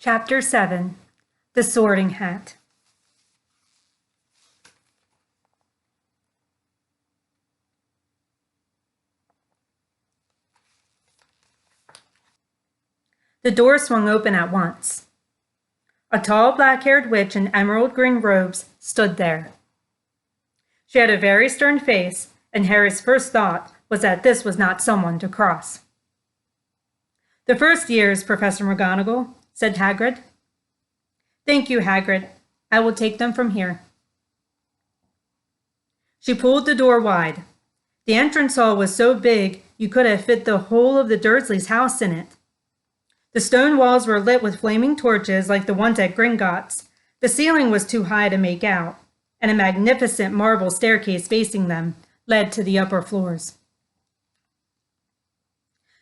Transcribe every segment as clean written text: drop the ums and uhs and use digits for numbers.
Chapter 7 The Sorting Hat. The door swung open at once. A tall, black-haired witch in emerald green robes stood there. She had a very stern face, and Harry's first thought was that this was not someone to cross. "The first years, Professor McGonagall," said Hagrid. "Thank you, Hagrid. I will take them from here." She pulled the door wide. The entrance hall was so big you could have fit the whole of the Dursleys' house in it. The stone walls were lit with flaming torches like the ones at Gringotts. The ceiling was too high to make out, and a magnificent marble staircase facing them led to the upper floors.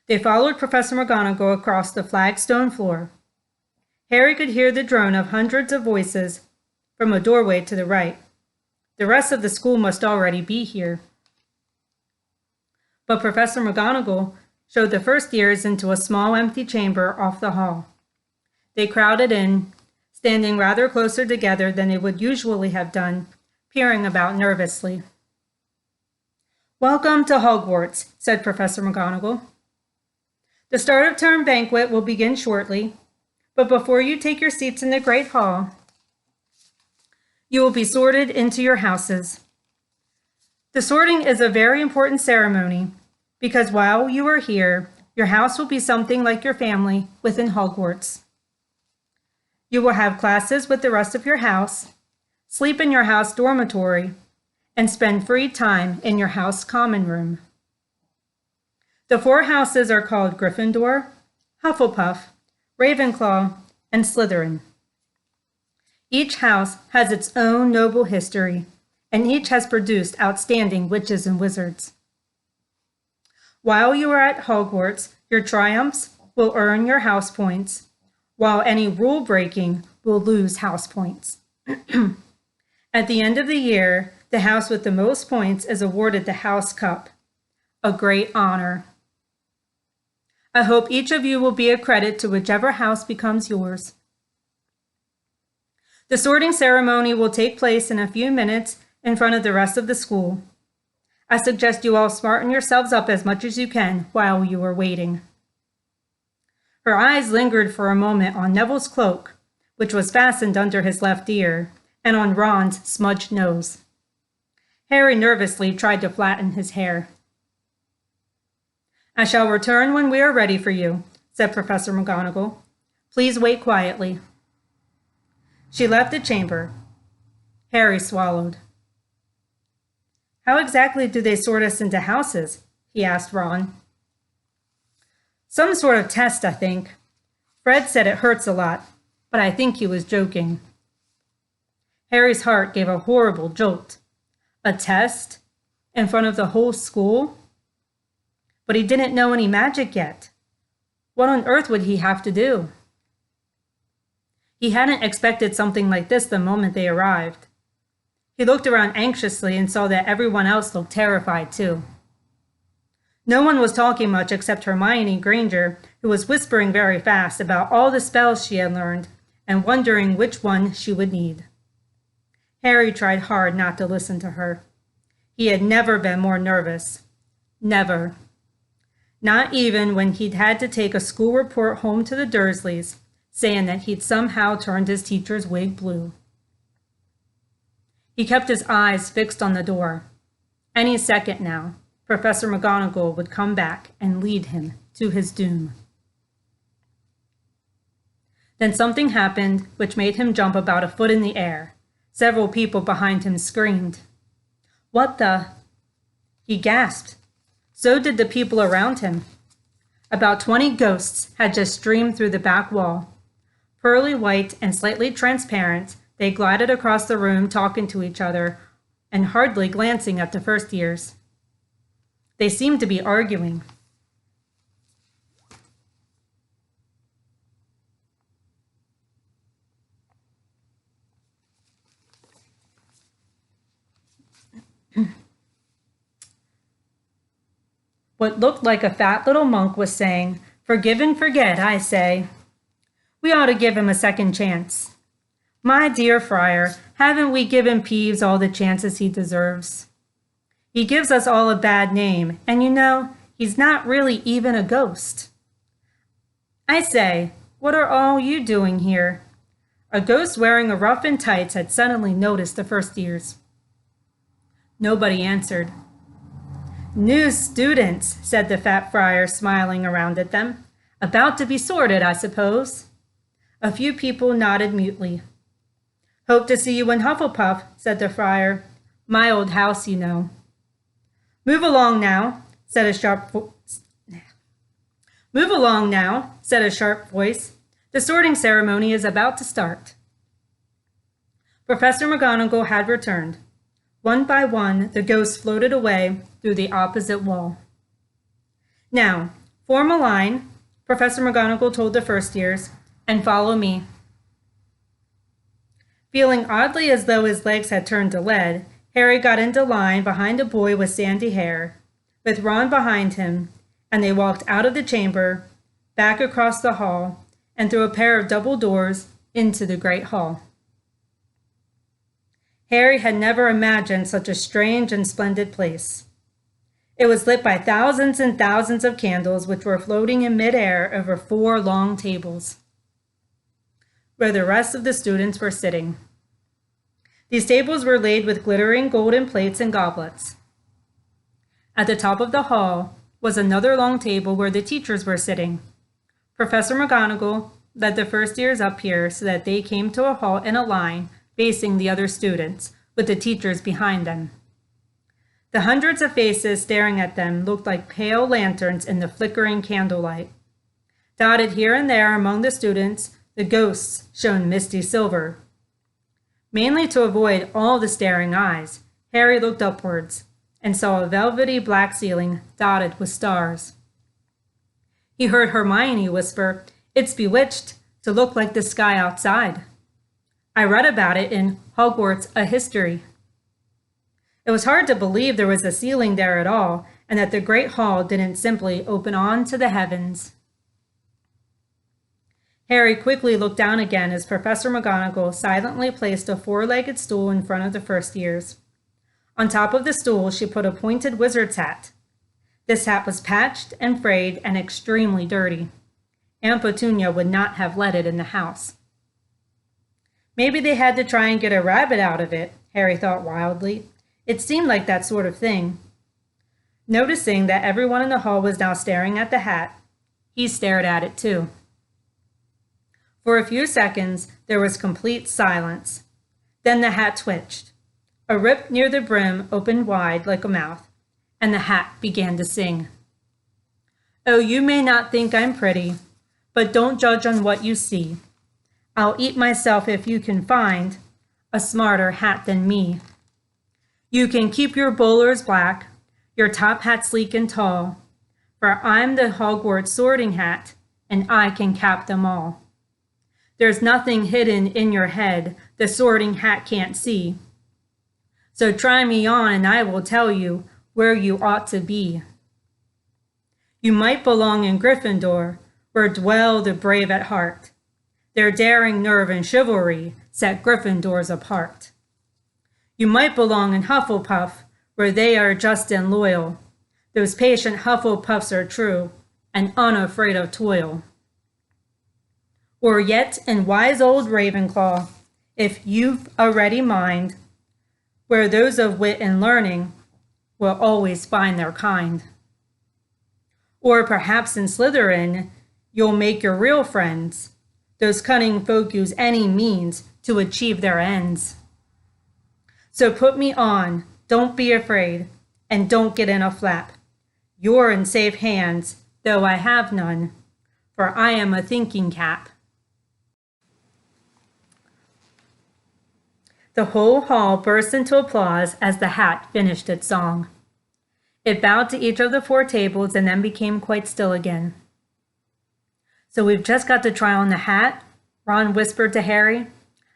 They followed Professor McGonagall across the flagstone floor. Harry could hear the drone of hundreds of voices from a doorway to the right. The rest of the school must already be here. But Professor McGonagall showed the first years into a small empty chamber off the hall. They crowded in, standing rather closer together than they would usually have done, peering about nervously. "Welcome to Hogwarts," said Professor McGonagall. "The start of term banquet will begin shortly, but before you take your seats in the Great Hall, you will be sorted into your houses. The sorting is a very important ceremony because while you are here, your house will be something like your family within Hogwarts. You will have classes with the rest of your house, sleep in your house dormitory, and spend free time in your house common room. The 4 houses are called Gryffindor, Hufflepuff, Ravenclaw, and Slytherin. Each house has its own noble history, and each has produced outstanding witches and wizards. While you are at Hogwarts, your triumphs will earn your house points, while any rule breaking will lose house points. At the end of the year, the house with the most points is awarded the House Cup, a great honor. I hope each of you will be a credit to whichever house becomes yours. The sorting ceremony will take place in a few minutes in front of the rest of the school. I suggest you all smarten yourselves up as much as you can while you are waiting." Her eyes lingered for a moment on Neville's cloak, which was fastened under his left ear, and on Ron's smudged nose. Harry nervously tried to flatten his hair. "I shall return when we are ready for you," said Professor McGonagall. "Please wait quietly." She left the chamber. Harry swallowed. "How exactly do they sort us into houses?" he asked Ron. "Some sort of test, I think. Fred said it hurts a lot, but I think he was joking." Harry's heart gave a horrible jolt. A test? In front of the whole school? But he didn't know any magic yet. What on earth would he have to do? He hadn't expected something like this the moment they arrived. He looked around anxiously and saw that everyone else looked terrified too. No one was talking much except Hermione Granger, who was whispering very fast about all the spells she had learned and wondering which one she would need. Harry tried hard not to listen to her. He had never been more nervous. Never. Not even when he'd had to take a school report home to the Dursleys, saying that he'd somehow turned his teacher's wig blue. He kept his eyes fixed on the door. Any second now, Professor McGonagall would come back and lead him to his doom. Then something happened which made him jump about a foot in the air. Several people behind him screamed. "What the?" He gasped. So did the people around him. About 20 ghosts had just streamed through the back wall. Pearly white and slightly transparent, they glided across the room talking to each other and hardly glancing at the first years. They seemed to be arguing. What looked like a fat little monk was saying, "Forgive and forget, I say." We ought to give him a second chance. My dear Friar, haven't we given Peeves all the chances he deserves? He gives us all a bad name, and you know, he's not really even a ghost. I say, what are all you doing here? A ghost wearing a ruff and tights had suddenly noticed the first years. Nobody answered. New students, said the fat friar, smiling around at them. About to be sorted, I suppose. A few people nodded mutely. Hope to see you in Hufflepuff, said the friar. My old house, you know. Move along now, said a sharp voice. The sorting ceremony is about to start. Professor McGonagall had returned. One by one, the ghosts floated away through the opposite wall. Now, form a line, Professor McGonagall told the first years, and follow me. Feeling oddly as though his legs had turned to lead, Harry got into line behind a boy with sandy hair, with Ron behind him, and they walked out of the chamber, back across the hall, and through a pair of double doors into the great hall. Harry had never imagined such a strange and splendid place. It was lit by thousands and thousands of candles which were floating in midair over 4 long tables, where the rest of the students were sitting. These tables were laid with glittering golden plates and goblets. At the top of the hall was another long table where the teachers were sitting. Professor McGonagall led the first years up here so that they came to a halt in a line facing the other students, with the teachers behind them. The hundreds of faces staring at them looked like pale lanterns in the flickering candlelight. Dotted here and there among the students, the ghosts shone misty silver. Mainly to avoid all the staring eyes, Harry looked upwards and saw a velvety black ceiling dotted with stars. He heard Hermione whisper, "It's bewitched to look like the sky outside. I read about it in Hogwarts, a History." It was hard to believe there was a ceiling there at all, and that the great hall didn't simply open on to the heavens. Harry quickly looked down again as Professor McGonagall silently placed a 4-legged stool in front of the first years. On top of the stool, she put a pointed wizard's hat. This hat was patched and frayed and extremely dirty. Aunt Petunia would not have let it in the house. Maybe they had to try and get a rabbit out of it, Harry thought wildly. It seemed like that sort of thing. Noticing that everyone in the hall was now staring at the hat, he stared at it too. For a few seconds, there was complete silence. Then the hat twitched. A rip near the brim opened wide like a mouth, and the hat began to sing. "Oh, you may not think I'm pretty, but don't judge on what you see. I'll eat myself if you can find a smarter hat than me. You can keep your bowlers black, your top hat sleek and tall, for I'm the Hogwarts sorting hat, and I can cap them all. There's nothing hidden in your head the sorting hat can't see. So try me on and I will tell you where you ought to be. You might belong in Gryffindor, where dwell the brave at heart. Their daring nerve and chivalry set Gryffindors apart. You might belong in Hufflepuff, where they are just and loyal. Those patient Hufflepuffs are true and unafraid of toil. Or yet in wise old Ravenclaw, if you've a ready mind, where those of wit and learning will always find their kind. Or perhaps in Slytherin, you'll make your real friends. Those cunning folk use any means to achieve their ends. So put me on, don't be afraid, and don't get in a flap. You're in safe hands, though I have none, for I am a thinking cap." The whole hall burst into applause as the hat finished its song. It bowed to each of the 4 tables and then became quite still again. "So we've just got to try on the hat?" Ron whispered to Harry.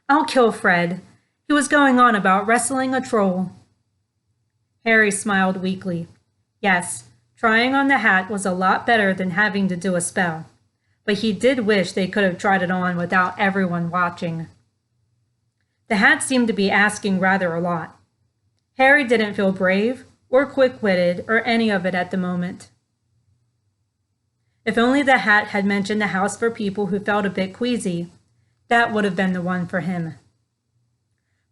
"I'll kill Fred. He was going on about wrestling a troll." Harry smiled weakly. Yes, trying on the hat was a lot better than having to do a spell. but he did wish they could have tried it on without everyone watching. The hat seemed to be asking rather a lot. Harry didn't feel brave or quick-witted or any of it at the moment. If only the hat had mentioned the house for people who felt a bit queasy, that would have been the one for him.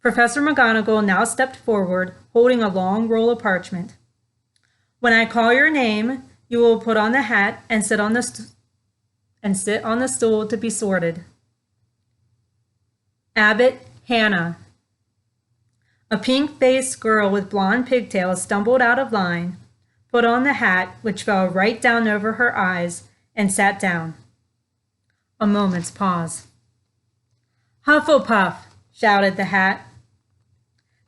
Professor McGonagall now stepped forward, holding a long roll of parchment. When I call your name, you will put on the hat and sit on the stool to be sorted. Abbott Hannah. A pink-faced girl with blonde pigtails stumbled out of line, put on the hat, which fell right down over her eyes, and sat down. A moment's pause. Hufflepuff, shouted the hat.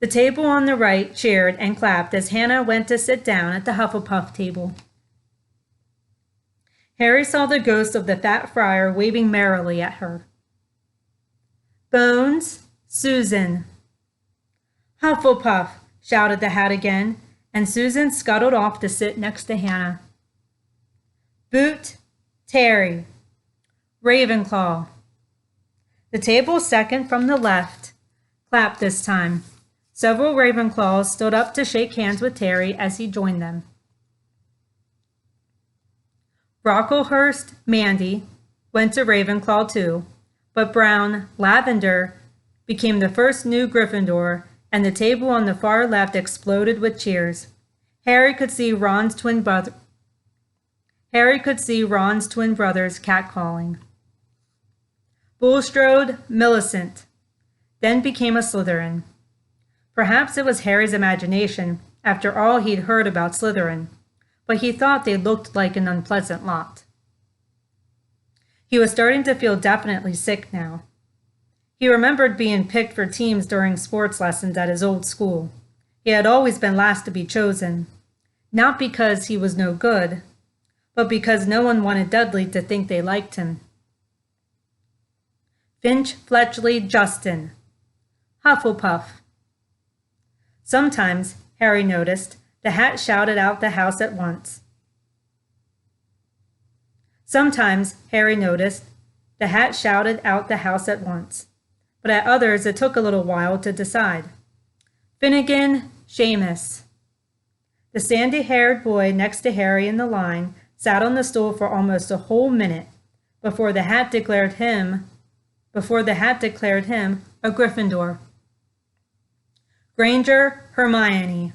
The table on the right cheered and clapped as Hannah went to sit down at the Hufflepuff table. Harry saw the ghost of the fat friar waving merrily at her. Bones, Susan. Hufflepuff, shouted the hat again, and Susan scuttled off to sit next to Hannah. Boot, Terry. Ravenclaw. The table second from the left clapped this time. Several Ravenclaws stood up to shake hands with Terry as he joined them. Brocklehurst, Mandy, went to Ravenclaw too, but Brown, Lavender, became the first new Gryffindor, and the table on the far left exploded with cheers. Harry could see Ron's twin brothers catcalling. Bulstrode, Millicent, then became a Slytherin. Perhaps it was Harry's imagination, after all he'd heard about Slytherin, but he thought they looked like an unpleasant lot. He was starting to feel definitely sick now. He remembered being picked for teams during sports lessons at his old school. He had always been last to be chosen, not because he was no good, but because no one wanted Dudley to think they liked him. Finch Fletchley Justin, Hufflepuff. Sometimes, Harry noticed, the hat shouted out the house at once. But at others it took a little while to decide. Finnegan, Seamus. The sandy-haired boy next to Harry in the line sat on the stool for almost a whole minute before the hat declared him a Gryffindor. Granger, Hermione.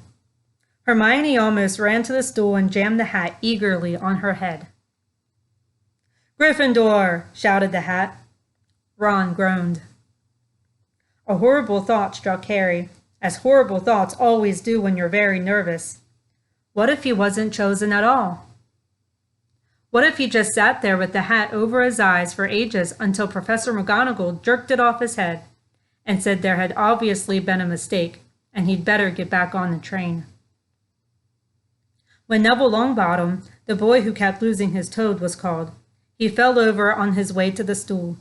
Hermione almost ran to the stool and jammed the hat eagerly on her head. Gryffindor, shouted the hat. Ron groaned. A horrible thought struck Harry, as horrible thoughts always do when you're very nervous. What if he wasn't chosen at all? What if he just sat there with the hat over his eyes for ages until Professor McGonagall jerked it off his head and said there had obviously been a mistake and he'd better get back on the train? When Neville Longbottom, the boy who kept losing his toad, was called, he fell over on his way to the stool.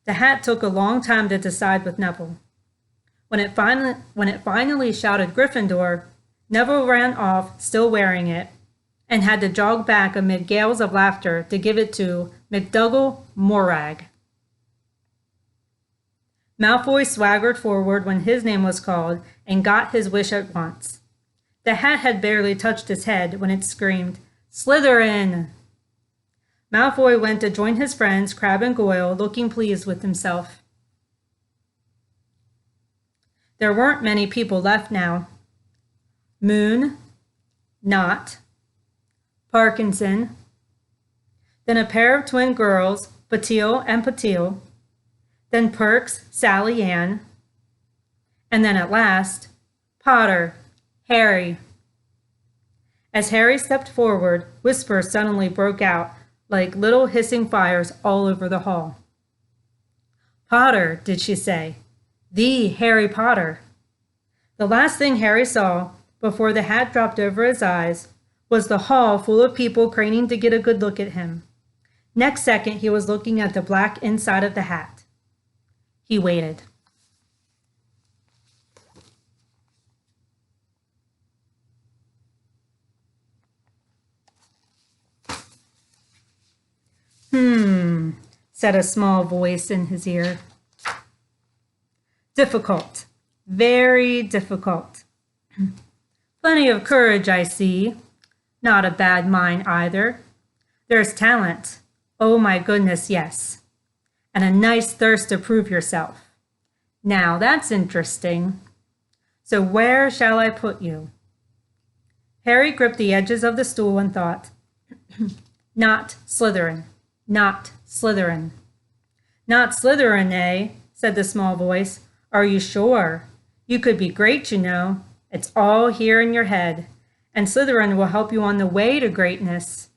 The hat took a long time to decide with Neville. When it finally shouted Gryffindor, Neville ran off, still wearing it, and had to jog back amid gales of laughter to give it to McGonagall Morag. Malfoy swaggered forward when his name was called and got his wish at once. The hat had barely touched his head when it screamed, Slytherin! Malfoy went to join his friends, Crabbe and Goyle, looking pleased with himself. There weren't many people left now. Moon, Knott, Parkinson, then a pair of twin girls, Patil and Patil, then Perks, Sally Ann, and then at last, Potter, Harry. As Harry stepped forward, whispers suddenly broke out like little hissing fires all over the hall. Potter, did she say? The Harry Potter. The last thing Harry saw, before the hat dropped over his eyes, was the hall full of people craning to get a good look at him. Next second, he was looking at the black inside of the hat. He waited. said a small voice in his ear. Difficult. Very difficult. Plenty of courage, I see. Not a bad mind either. There's talent. Oh my goodness, yes. And a nice thirst to prove yourself. Now that's interesting. So where shall I put you? Harry gripped the edges of the stool and thought. Not Slytherin. Not Slytherin. Not Slytherin, eh? Said the small voice. Are you sure? You could be great, you know. It's all here in your head. And Slytherin will help you on the way to greatness.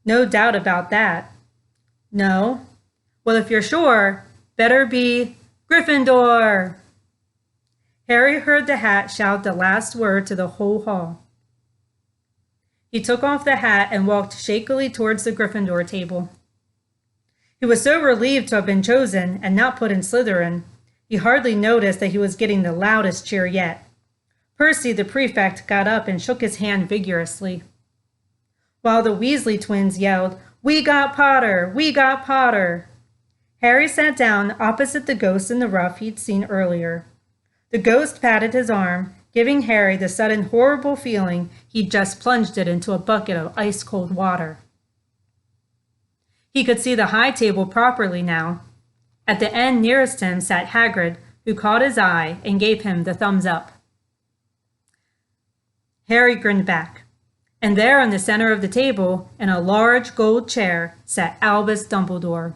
No doubt about that. No? Well, if you're sure, better be Gryffindor. Harry heard the hat shout the last word to the whole hall. He took off the hat and walked shakily towards the Gryffindor table. He was so relieved to have been chosen and not put in Slytherin, he hardly noticed that he was getting the loudest cheer yet. Percy, the prefect, got up and shook his hand vigorously, while the Weasley twins yelled, "We got Potter! We got Potter!" Harry sat down opposite the ghost in the rough he'd seen earlier. The ghost patted his arm, giving Harry the sudden horrible feeling he'd just plunged it into a bucket of ice-cold water. He could see the high table properly now. At the end nearest him sat Hagrid, who caught his eye and gave him the thumbs up. Harry grinned back, and there in the center of the table, in a large gold chair, sat Albus Dumbledore.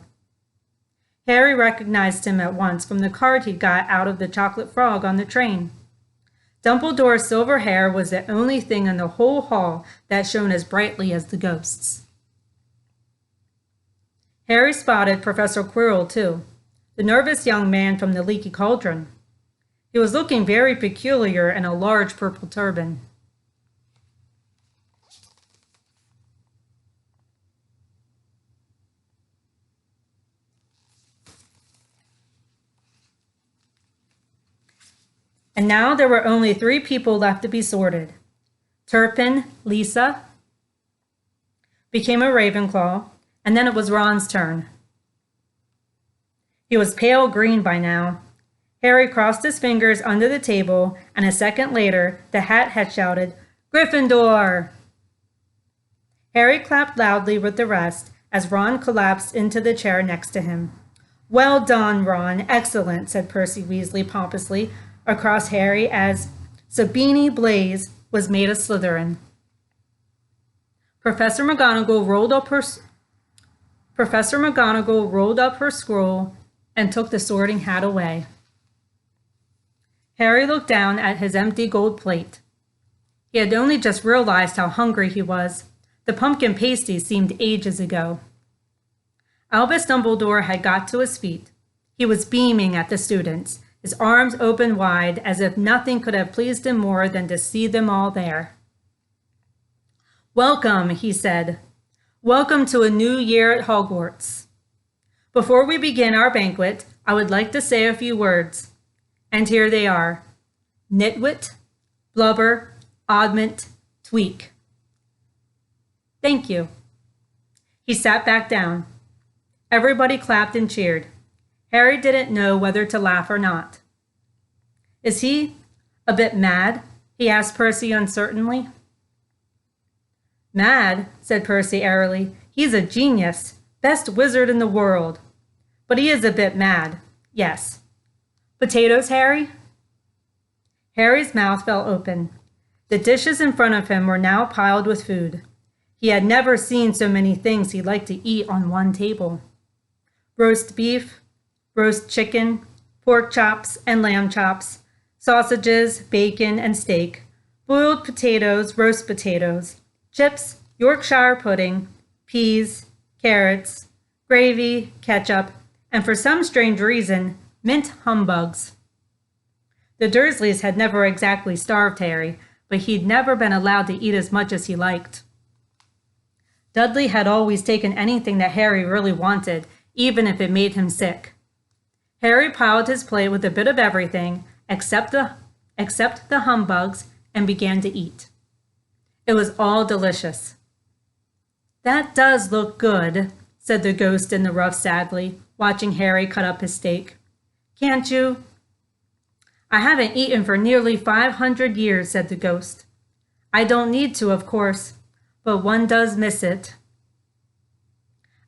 Harry recognized him at once from the card he'd got out of the chocolate frog on the train. Dumbledore's silver hair was the only thing in the whole hall that shone as brightly as the ghost's. Harry spotted Professor Quirrell, too, the nervous young man from the Leaky Cauldron. He was looking very peculiar in a large purple turban. And now there were only 3 people left to be sorted. Turpin, Lisa, became a Ravenclaw, and then it was Ron's turn. He was pale green by now. Harry crossed his fingers under the table, and a second later, the hat had shouted, "Gryffindor!" Harry clapped loudly with the rest as Ron collapsed into the chair next to him. "Well done, Ron. Excellent," said Percy Weasley pompously across Harry as Sabini Blaze was made a Slytherin. Professor McGonagall rolled up her scroll and took the sorting hat away. Harry looked down at his empty gold plate. He had only just realized how hungry he was. The pumpkin pasty seemed ages ago. Albus Dumbledore had got to his feet. He was beaming at the students, his arms open wide as if nothing could have pleased him more than to see them all there. "Welcome," he said. "Welcome to a new year at Hogwarts. Before we begin our banquet, I would like to say a few words. And here they are. Nitwit, blubber, oddment, tweak. Thank you." He sat back down. Everybody clapped and cheered. Harry didn't know whether to laugh or not. "Is he a bit mad?" he asked Percy uncertainly. "Mad," said Percy airily. "He's a genius, best wizard in the world. But he is a bit mad, yes. Potatoes, Harry?" Harry's mouth fell open. The dishes in front of him were now piled with food. He had never seen so many things he liked to eat on one table. Roast beef, roast chicken, pork chops and lamb chops, sausages, bacon and steak, boiled potatoes, roast potatoes, chips, Yorkshire pudding, peas, carrots, gravy, ketchup, and for some strange reason, mint humbugs. The Dursleys had never exactly starved Harry, but he'd never been allowed to eat as much as he liked. Dudley had always taken anything that Harry really wanted, even if it made him sick. Harry piled his plate with a bit of everything, except the humbugs, and began to eat. It was all delicious. "That does look good," said the ghost in the rough sadly, watching Harry cut up his steak. "Can't you?" "I haven't eaten for nearly 500 years, said the ghost. "I don't need to, of course, but one does miss it."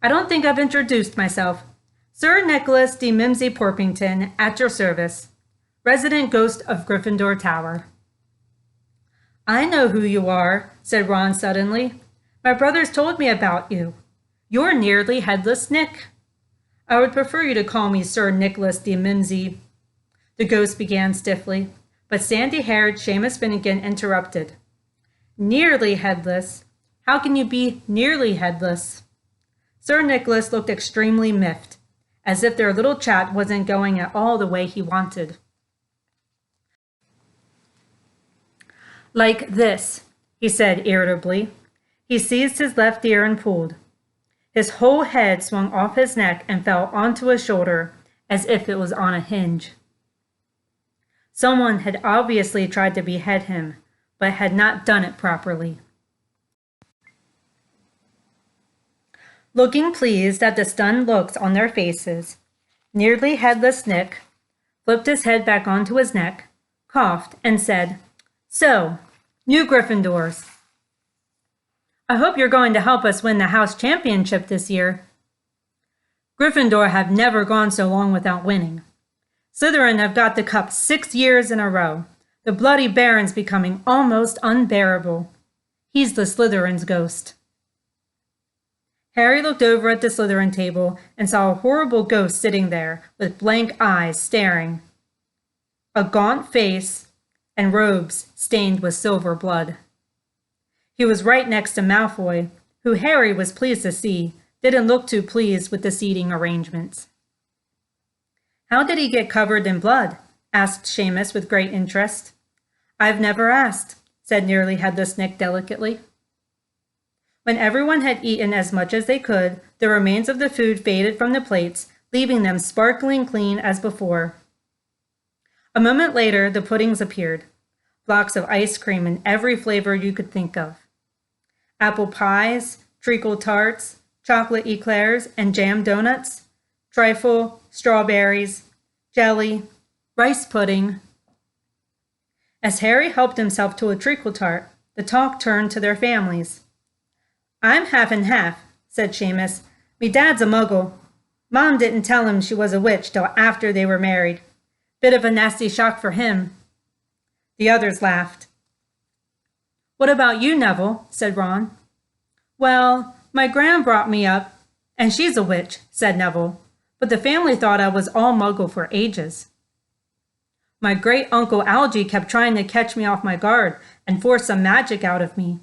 "I don't think I've introduced myself. Sir Nicholas de Mimsy Porpington, at your service, resident ghost of Gryffindor Tower." "I know who you are," said Ron suddenly. "My brothers told me about you. You're nearly Headless Nick." "I would prefer you to call me Sir Nicholas de Mimsy," the ghost began stiffly, but sandy-haired Seamus Finnegan interrupted. "Nearly headless? How can you be nearly headless?" Sir Nicholas looked extremely miffed, as if their little chat wasn't going at all the way he wanted. "Like this," he said irritably. He seized his left ear and pulled. His whole head swung off his neck and fell onto his shoulder as if it was on a hinge. Someone had obviously tried to behead him, but had not done it properly. Looking pleased at the stunned looks on their faces, nearly Headless Nick flipped his head back onto his neck, coughed, and said, "So, new Gryffindors. I hope you're going to help us win the house championship this year." "Gryffindor have never gone so long without winning. Slytherin have got the cup 6 years in a row. The Bloody Baron's becoming almost unbearable. He's the Slytherin's ghost." Harry looked over at the Slytherin table and saw a horrible ghost sitting there with blank eyes staring, a gaunt face, and robes stained with silver blood. He was right next to Malfoy, who Harry was pleased to see didn't look too pleased with the seating arrangements. "How did he get covered in blood?" asked Seamus with great interest. "I've never asked," said nearly Headless Nick delicately. When everyone had eaten as much as they could, the remains of the food faded from the plates, leaving them sparkling clean as before. A moment later, the puddings appeared, blocks of ice cream in every flavor you could think of. Apple pies, treacle tarts, chocolate eclairs, and jam donuts, trifle, strawberries, jelly, rice pudding. As Harry helped himself to a treacle tart, the talk turned to their families. "I'm half and half," said Seamus. "Me dad's a muggle. Mom didn't tell him she was a witch till after they were married. Bit of a nasty shock for him." The others laughed. "What about you, Neville?" said Ron. "Well, my gran brought me up, and she's a witch," said Neville. "But the family thought I was all muggle for ages. My great-uncle Algy kept trying to catch me off my guard and force some magic out of me.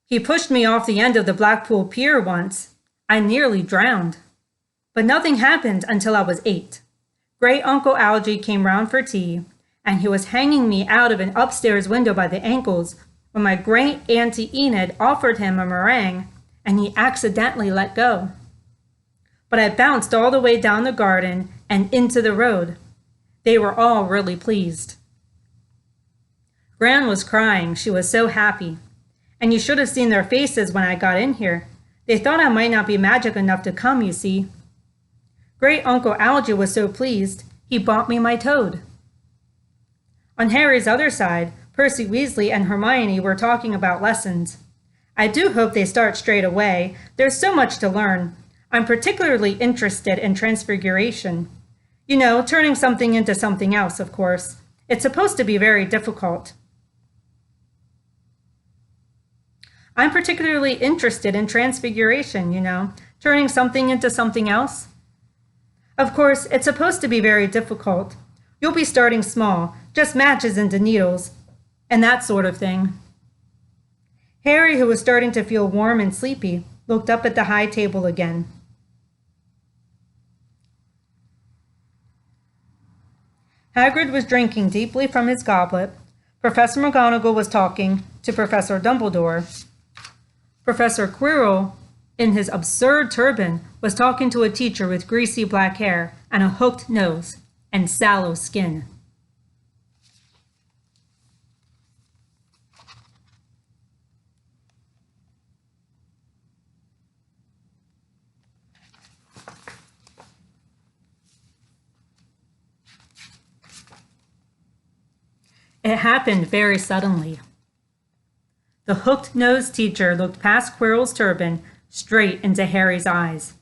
He pushed me off the end of the Blackpool Pier once. I nearly drowned. But nothing happened until I was 8. Great-uncle Algy came round for tea, and he was hanging me out of an upstairs window by the ankles when my great-auntie Enid offered him a meringue, and he accidentally let go. But I bounced all the way down the garden and into the road. They were all really pleased." Gran was crying. She was so happy. And you should have seen their faces when I got in here. They thought I might not be magic enough to come, you see. Great-uncle Algy was so pleased, he bought me my toad. On Harry's other side, Percy Weasley and Hermione were talking about lessons. "I do hope they start straight away. There's so much to learn. I'm particularly interested in transfiguration. You know, turning something into something else, of course. It's supposed to be very difficult." "I'm particularly interested in transfiguration, you know, turning something into something else. Of course, it's supposed to be very difficult. You'll be starting small, just matches into needles, and that sort of thing." Harry, who was starting to feel warm and sleepy, looked up at the high table again. Hagrid was drinking deeply from his goblet. Professor McGonagall was talking to Professor Dumbledore. Professor Quirrell, in his absurd turban, was talking to a teacher with greasy black hair and a hooked nose and sallow skin. It happened very suddenly. The hooked-nosed teacher looked past Quirrell's turban straight into Harry's eyes,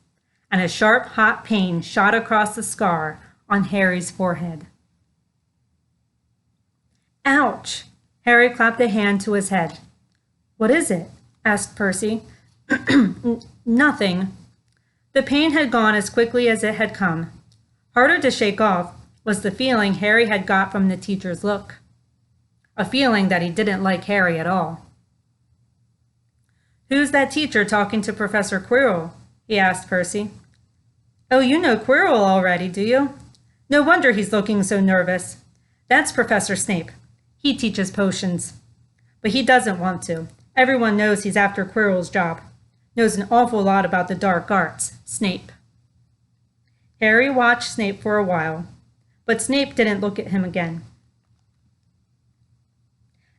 and a sharp, hot pain shot across the scar on Harry's forehead. Ouch! Harry clapped a hand to his head. What is it? Asked Percy. Nothing. The pain had gone as quickly as it had come. Harder to shake off was the feeling Harry had got from the teacher's look. A feeling that he didn't like Harry at all. Who's that teacher talking to Professor Quirrell? He asked Percy. Oh, you know Quirrell already, do you? No wonder he's looking so nervous. That's Professor Snape. He teaches potions. But he doesn't want to. Everyone knows he's after Quirrell's job. Knows an awful lot about the dark arts, Snape. Harry watched Snape for a while, but Snape didn't look at him again.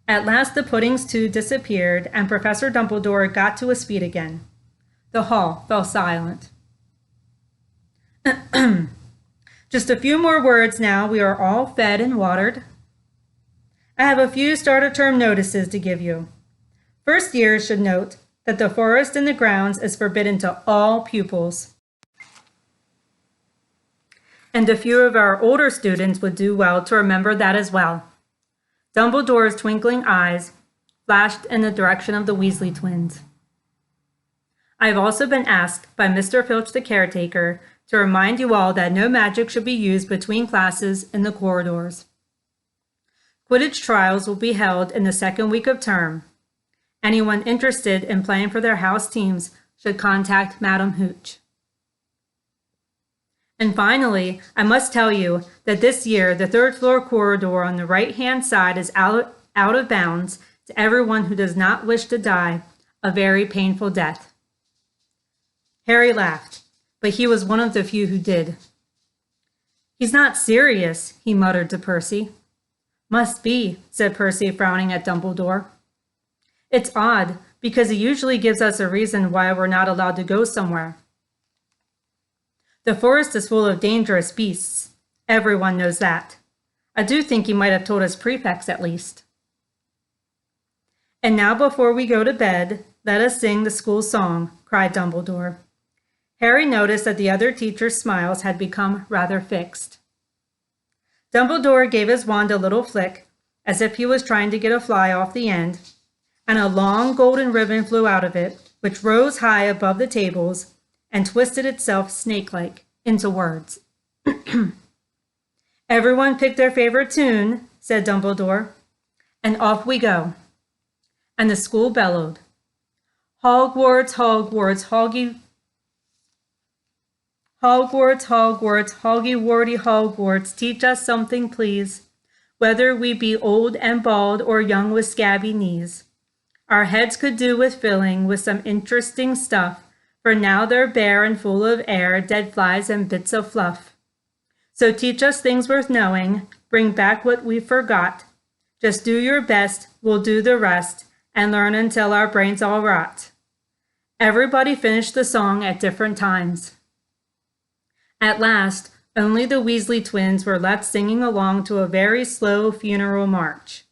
At last the puddings too disappeared, and Professor Dumbledore got to his feet again. The hall fell silent. Just a few more words now. We are all fed and watered. I have a few start-of-term notices to give you. First years should note that the forest in the grounds is forbidden to all pupils. And a few of our older students would do well to remember that as well. Dumbledore's twinkling eyes flashed in the direction of the Weasley twins. I have also been asked by Mr. Filch the caretaker to remind you all that no magic should be used between classes in the corridors. Quidditch trials will be held in the second week of term. Anyone interested in playing for their house teams should contact Madam Hooch. And finally, I must tell you that this year, the third floor corridor on the right-hand side is out of bounds to everyone who does not wish to die a very painful death. Harry laughed, but he was one of the few who did. He's not serious, he muttered to Percy. Must be, said Percy, frowning at Dumbledore. It's odd, because he usually gives us a reason why we're not allowed to go somewhere. The forest is full of dangerous beasts. Everyone knows that. I do think he might have told us prefects at least. And now before we go to bed, let us sing the school song, cried Dumbledore. Harry noticed that the other teachers' smiles had become rather fixed. Dumbledore gave his wand a little flick, as if he was trying to get a fly off the end, and a long golden ribbon flew out of it, which rose high above the tables and twisted itself snake-like into words. Everyone picked their favorite tune, said Dumbledore, and off we go. And the school bellowed, Hogwarts, Hogwarts, Hogwarts, Hogwarts, hoggy-warty Hogwarts, teach us something, please, whether we be old and bald or young with scabby knees. Our heads could do with filling with some interesting stuff, for now they're bare and full of air, dead flies and bits of fluff. So teach us things worth knowing, bring back what we forgot. Just do your best, we'll do the rest, and learn until our brains all rot. Everybody finished the song at different times. At last, only the Weasley twins were left singing along to a very slow funeral march.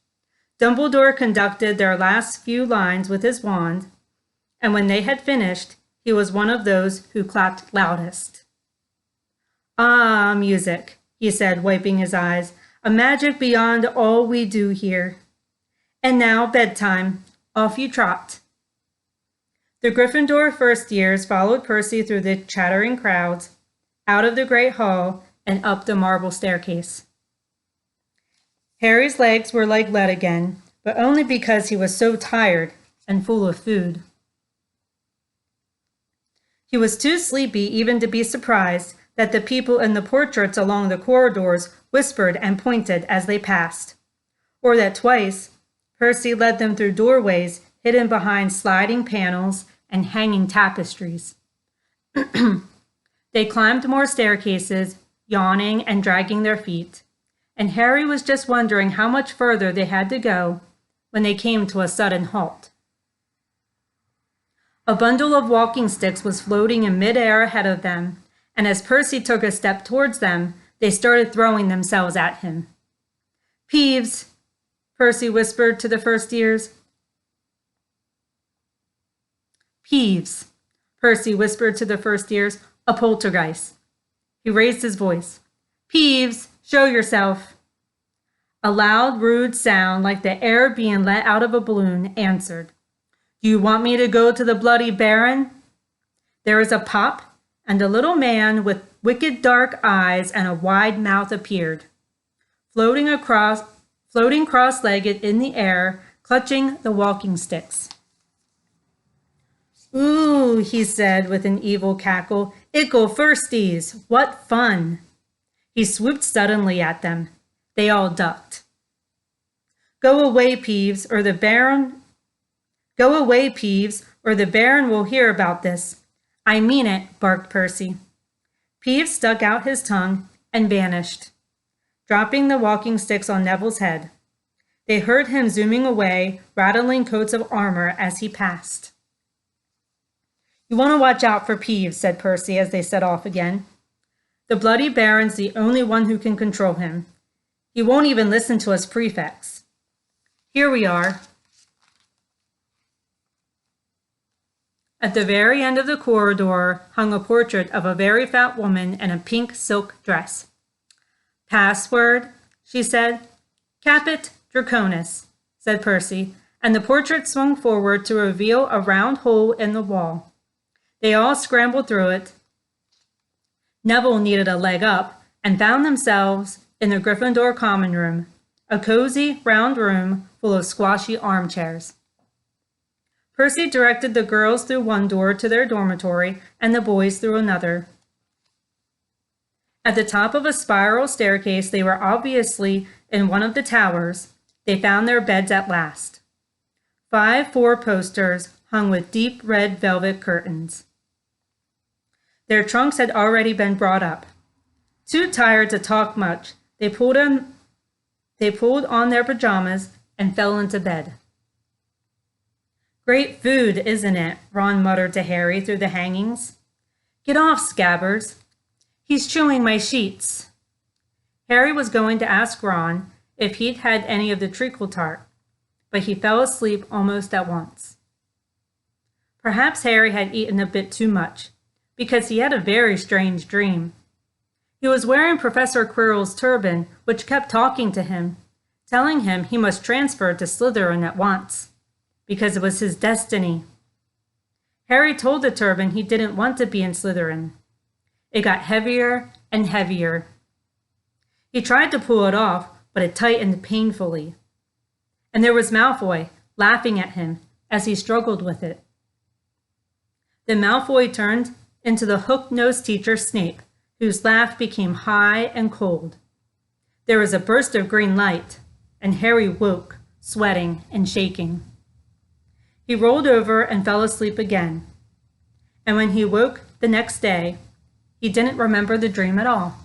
Dumbledore conducted their last few lines with his wand, and when they had finished, he was one of those who clapped loudest. Ah, music, he said, wiping his eyes, a magic beyond all we do here. And now, bedtime, off you trot. The Gryffindor first years followed Percy through the chattering crowds, out of the great hall, and up the marble staircase. Harry's legs were like lead again, but only because he was so tired and full of food. He was too sleepy even to be surprised that the people in the portraits along the corridors whispered and pointed as they passed, or that twice Percy led them through doorways hidden behind sliding panels and hanging tapestries. They climbed more staircases, yawning and dragging their feet, and Harry was just wondering how much further they had to go when they came to a sudden halt. A bundle of walking sticks was floating in midair ahead of them, and as Percy took a step towards them, they started throwing themselves at him. Peeves, Percy whispered to the first years. Peeves, Percy whispered to the first years. A poltergeist. He raised his voice. Peeves, show yourself. A loud, rude sound like the air being let out of a balloon answered. Do you want me to go to the Bloody Baron? There was a pop, and a little man with wicked dark eyes and a wide mouth appeared, floating cross-legged in the air, clutching the walking sticks. Ooh, he said with an evil cackle. Ickle firsties, what fun! He swooped suddenly at them. They all ducked. Go away, Peeves, or the Baron will hear about this. I mean it, barked Percy. Peeves stuck out his tongue and vanished, dropping the walking sticks on Neville's head. They heard him zooming away, rattling coats of armor as he passed. You want to watch out for Peeves, said Percy as they set off again. The Bloody Baron's the only one who can control him. He won't even listen to us prefects. Here we are. At the very end of the corridor hung a portrait of a very fat woman in a pink silk dress. Password, she said. Caput Draconis, said Percy, and the portrait swung forward to reveal a round hole in the wall. They all scrambled through it. Neville needed a leg up and found themselves in the Gryffindor common room, a cozy, round room full of squashy armchairs. Percy directed the girls through one door to their dormitory and the boys through another. At the top of a spiral staircase, they were obviously in one of the towers. They found their beds at last. 5 four-posters hung with deep red velvet curtains. Their trunks had already been brought up. Too tired to talk much, they pulled on their pajamas and fell into bed. Great food, isn't it? Ron muttered to Harry through the hangings. Get off, Scabbers. He's chewing my sheets. Harry was going to ask Ron if he'd had any of the treacle tart, but he fell asleep almost at once. Perhaps Harry had eaten a bit too much, because he had a very strange dream. He was wearing Professor Quirrell's turban, which kept talking to him, telling him he must transfer to Slytherin at once, because it was his destiny. Harry told the turban he didn't want to be in Slytherin. It got heavier and heavier. He tried to pull it off, but it tightened painfully. And there was Malfoy laughing at him as he struggled with it. Then Malfoy turned into the hook-nosed teacher Snape, whose laugh became high and cold. There was a burst of green light, and Harry woke, sweating and shaking. He rolled over and fell asleep again. And when he woke the next day, he didn't remember the dream at all.